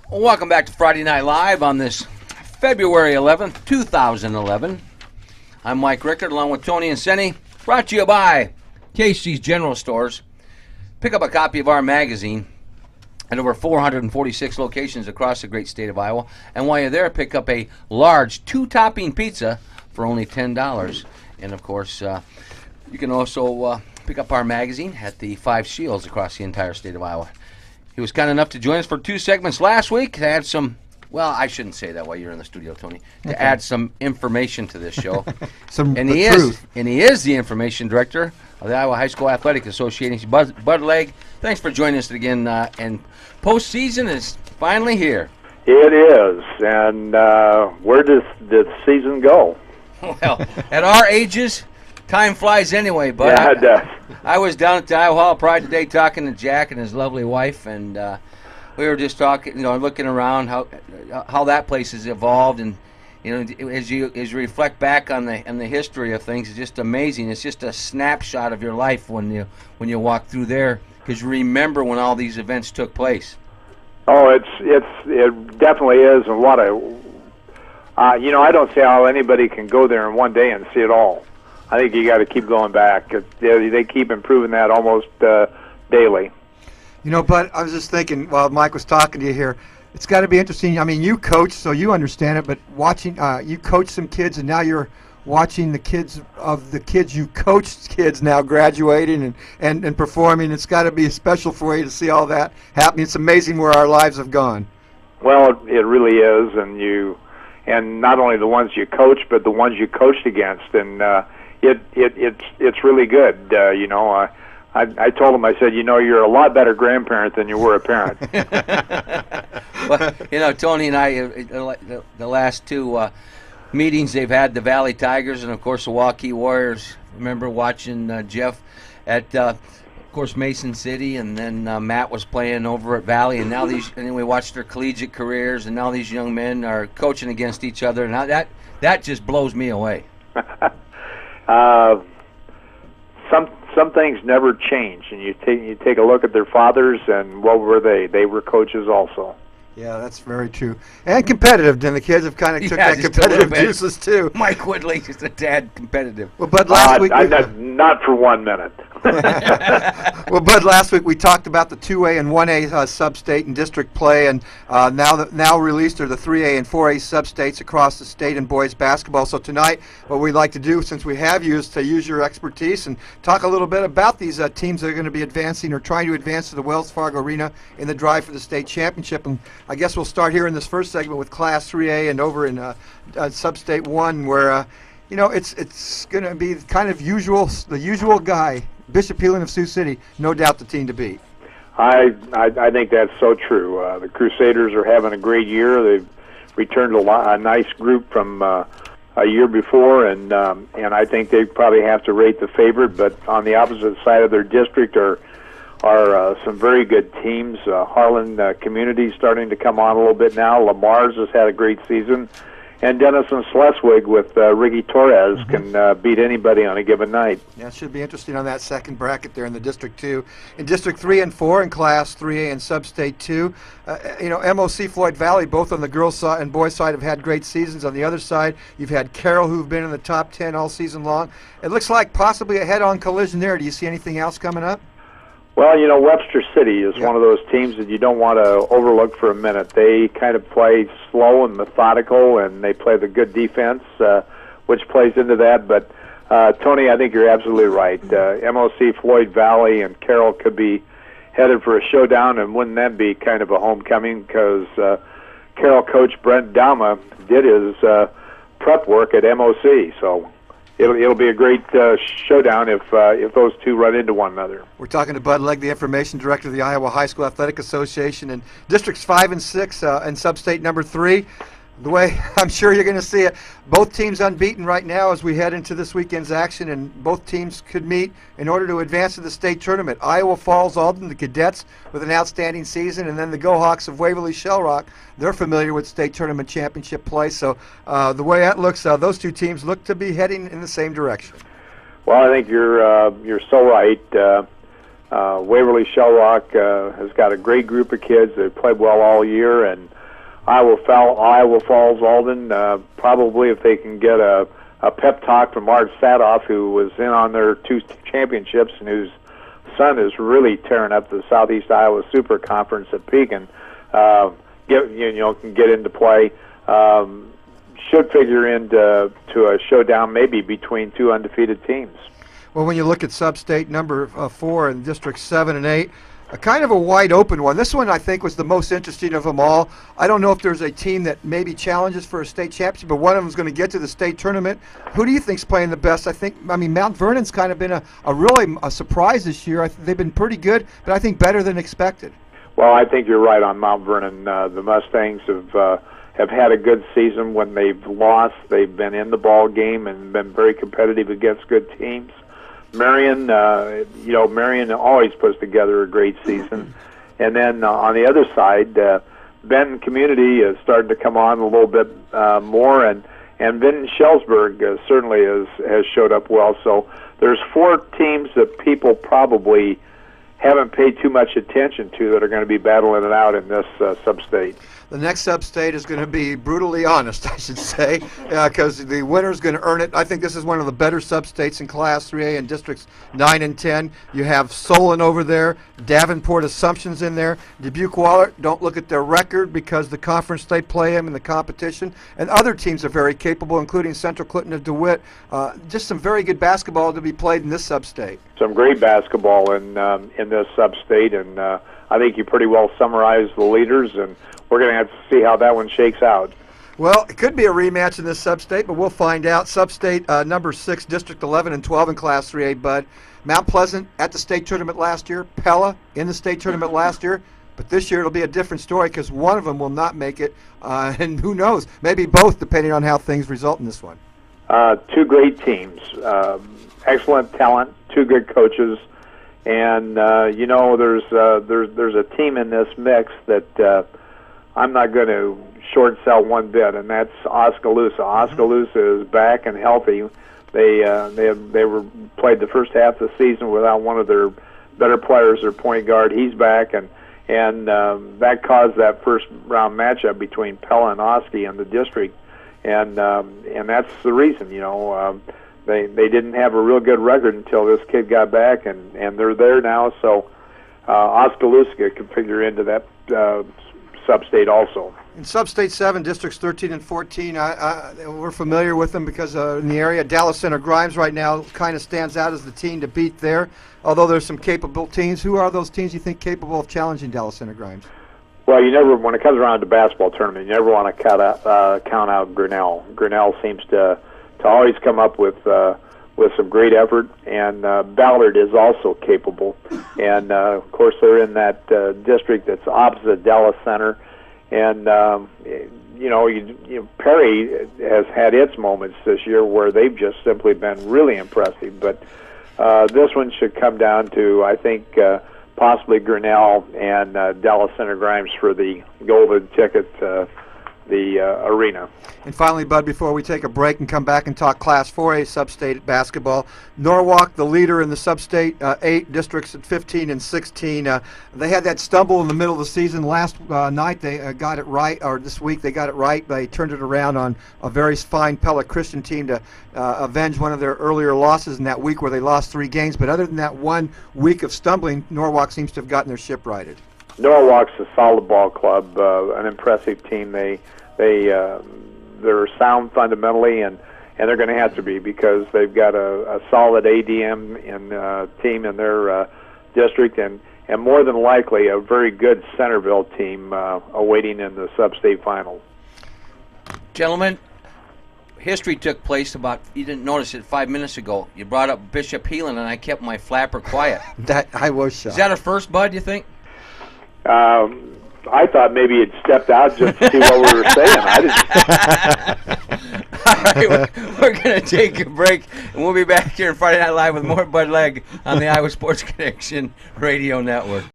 Well, welcome back to Friday Night Live on this February 11th, 2011. I'm Mike Richter along with Tony and Senny, brought to you by Casey's General Stores. Pick up a copy of our magazine at over 446 locations across the great state of Iowa. And while you're there, pick up a large 2-topping pizza for only $10. And, of course, you can also pick up our magazine at the 5 Shields across the entire state of Iowa. He was kind enough to join us for 2 segments last week to add some, well, I shouldn't say that while you're in the studio, Tony, to add some information to this show. He is the information director of the Iowa High School Athletic Association. Bud Legg, thanks for joining us again. And postseason is finally here. It is. And where does the season go? Well, at our ages, time flies anyway, Bud. Yeah, it does. I was down at the Iowa Hall of Pride today talking to Jack and his lovely wife, and we were just talking, looking around how that place has evolved, and as you reflect back on the history of things, it's just amazing. It's just a snapshot of your life when you walk through there, because you remember when all these events took place. Oh, it definitely is, and what I don't see how anybody can go there in one day and see it all. I think you got to keep going back. They keep improving that almost daily. But I was just thinking while Mike was talking to you here, it's got to be interesting. I mean, you coach, so you understand it, but watching, you coach some kids, and now you're watching the kids you coached kids now graduating and performing. It's got to be special for you to see all that happening. It's amazing where our lives have gone. Well, it really is, and not only the ones you coach, but the ones you coached against, and it's really good. I told him, I said, you're a lot better grandparent than you were a parent. Well, Tony and I, the last 2 meetings they've had, the Valley Tigers and, of course, the Waukee Warriors. Remember watching Jeff at, of course, Mason City, and then Matt was playing over at Valley, and now we watched their collegiate careers, and now these young men are coaching against each other. Now that just blows me away. Some things never change, and you take a look at their fathers, and what were they? They were coaches also. Yeah, that's very true. And competitive, and the kids have kind of took that competitive juices too. Mike Woodley is a tad competitive. Well, Bud, last week not for 1 minute. Well, Bud, last week we talked about the 2A and 1A sub-state and district play, and now released are the 3A and 4A sub-states across the state in boys basketball. So tonight, what we'd like to do, since we have you, is to use your expertise and talk a little bit about these teams that are going to be advancing or trying to advance to the Wells Fargo Arena in the drive for the state championship. And I guess we'll start here in this first segment with Class 3A and over in Sub-State 1, where it's going to be kind of the usual guy, Bishop Heelan of Sioux City, no doubt the team to beat. I think that's so true. The Crusaders are having a great year. They've returned a nice group from a year before, and I think they probably have to rate the favorite. But on the opposite side of their district are some very good teams. Harlan Community starting to come on a little bit now. Lamar's has had a great season. And Denison Schleswig with Ricky Torres can beat anybody on a given night. Yeah, it should be interesting on that second bracket there in the District 2. In District 3 and 4 in Class 3A and Sub-State 2, MOC Floyd Valley, both on the girls' side and boys' side, have had great seasons. On the other side, you've had Carroll, who've been in the top 10 all season long. It looks like possibly a head-on collision there. Do you see anything else coming up? Well, Webster City is one of those teams that you don't want to overlook for a minute. They kind of play slow and methodical, and they play the good defense, which plays into that. But, Tony, I think you're absolutely right. MOC Floyd Valley and Carroll could be headed for a showdown, and wouldn't that be kind of a homecoming? Because Carroll coach Brent Dama did his prep work at MOC, so it'll be a great showdown if those two run into one another. We're talking to Bud Legg, the information director of the Iowa High School Athletic Association, and Districts 5 and 6 and Sub-State number 3. The way I'm sure you're going to see it, both teams unbeaten right now as we head into this weekend's action, and both teams could meet in order to advance to the state tournament. Iowa Falls Alden, the Cadets, with an outstanding season, and then the Go-Hawks of Waverly Shell Rock. They're familiar with state tournament championship play, so the way that looks, those two teams look to be heading in the same direction. Well, I think you're so right. Waverly Shell Rock has got a great group of kids. They've played well all year, and Iowa Falls, Alden. Probably if they can get a pep talk from Art Sadoff, who was in on their 2 championships and whose son is really tearing up the Southeast Iowa Super Conference at Pekin. Can get into play. Should figure into a showdown maybe between 2 undefeated teams. Well, when you look at sub-state number 4 and Districts 7 and 8, a kind of a wide open one. This one I think was the most interesting of them all. I don't know if there's a team that maybe challenges for a state championship, but one of them is going to get to the state tournament. Who do you think's playing the best? I mean, Mount Vernon's kind of been a really surprise this year. They've been pretty good, but I think better than expected. Well, I think you're right on Mount Vernon. The Mustangs have had a good season. When they've lost, they've been in the ball game and been very competitive against good teams. Marion, Marion always puts together a great season. And then on the other side, Benton Community is starting to come on a little bit more, and Benton Shellsburg certainly has showed up well. So there's 4 teams that people probably haven't paid too much attention to that are going to be battling it out in this sub-state. The next sub-state is going to be brutally honest, I should say, because the winner's going to earn it. I think this is one of the better sub-states in Class 3A in Districts 9 and 10. You have Solon over there, Davenport Assumption's in there, Dubuque Waller. Don't look at their record because the conference they play in the competition, and other teams are very capable, including Central Clinton of DeWitt. Just some very good basketball to be played in this sub-state. Some great basketball in this sub-state, and I think you pretty well summarized the leaders, and we're going to have to see how that one shakes out. Well, it could be a rematch in this sub-state, but we'll find out. Sub-state number 6, District 11 and 12 in Class 3A, Bud. Mount Pleasant at the state tournament last year. Pella in the state tournament last year. But this year it'll be a different story because one of them will not make it, and who knows, maybe both, depending on how things result in this one. 2 great teams, excellent talent, 2 good coaches, and there's a team in this mix that I'm not going to short sell one bit, and that's Oskaloosa. Oskaloosa is back and healthy. They were played the first half of the season without one of their better players, their point guard. He's back, and that caused that first round matchup between Pella and Oski in the district, and that's the reason. They didn't have a real good record until this kid got back, and they're there now. So Oskaloosa can figure into that sub-state also. In Sub-State 7, Districts 13 and 14, we're familiar with them because in the area, Dallas Center Grimes right now kind of stands out as the team to beat there. Although there's some capable teams, who are those teams you think capable of challenging Dallas Center Grimes? Well, when it comes around to basketball tournament, you never want to count out Grinnell. Grinnell seems to always come up with some great effort, and Ballard is also capable. And of course, they're in that district that's opposite Dallas Center. And Perry has had its moments this year where they've just simply been really impressive. But this one should come down to, I think, possibly Grinnell and Dallas Center Grimes for the golden ticket to the arena. And finally, Bud, before we take a break and come back and talk Class 4A sub-state basketball, Norwalk, the leader in the sub-state 8 districts at 15 and 16. They had that stumble in the middle of the season. Last night they got it right, or this week they got it right. They turned it around on a very fine Pella Christian team to avenge one of their earlier losses in that week where they lost 3 games. But other than that 1 week of stumbling, Norwalk seems to have gotten their ship righted. Norwalk's a solid ball club, an impressive team. They're sound fundamentally, and they're going to have to be because they've got a solid ADM team in their district, and more than likely a very good Centerville team awaiting in the sub-state final. Gentlemen, history took place you didn't notice it 5 minutes ago. You brought up Bishop Heelan, and I kept my flapper quiet. That I was shocked. Is that a first, Bud, you think? I thought maybe he'd stepped out just to see what we were saying. I didn't. All right, we're going to take a break, and we'll be back here on Friday Night Live with more Bud Legg on the Iowa Sports Connection Radio Network.